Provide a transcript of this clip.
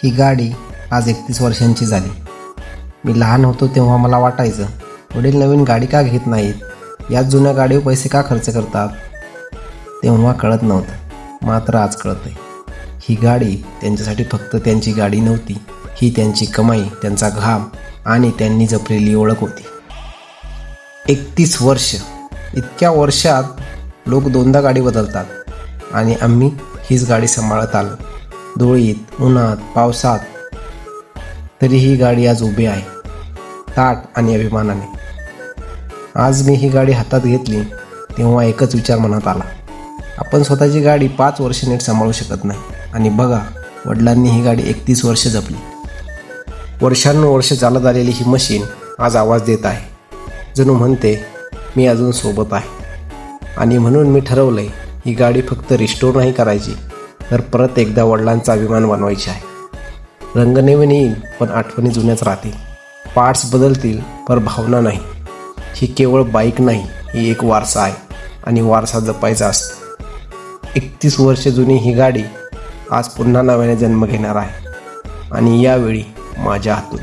ही गाडी आज 31 वर्षांची झाली. मी लहान होतो तेव्हा मला वाटायचं वडील नवीन गाडी का घेत नाहीत, याच जुन्या गाडीवर पैसे का खर्च करतात. तेव्हा कळत नव्हतं, मात्र आज कळतंय. ही गाडी त्यांच्यासाठी फक्त त्यांची गाडी नव्हती, ही त्यांची कमाई, त्यांचा घाम आणि त्यांनी जपलेली ओळख होती. 31 वर्ष, इतक्या वर्षात लोक दोनदा गाडी बदलतात आणि आम्ही हीच गाडी सांभाळत आलो. धुळीत, उन्हात, पावसात, तरी ही गाडी आज उभी आहे, ताठ आणि अभिमानाने. आज मी ही गाडी हातात घेतली तेव्हा एकच विचार मनात आला, आपण स्वतःची गाडी 5 वर्ष नीट सांभाळू शकत नाही, आणि बघा वडिलांनी ही गाडी 31 वर्ष जपली. वर्षानुवर्ष चालत आलेली ही मशीन आज आवाज देत आहे, जणू म्हणते मी अजून सोबत आहे. आणि म्हणून मी ठरवलंय, ही गाडी फक्त रिस्टोर नाही करायची, तर परत एकदा वडिलांचा अभिमान बनवायची आहे. रंग नवीन येईल पण आठवणी जुन्याच राहतील. पार्ट्स बदलतील पण भावना नाही. ही केवळ बाईक नाही, ही एक वारसा आहे आणि वारसा जपायचा असतो. 31 वर्ष जुनी ही गाडी आज पुन्हा नव्याने जन्म घेणार आहे, आणि यावेळी माझ्या हातून.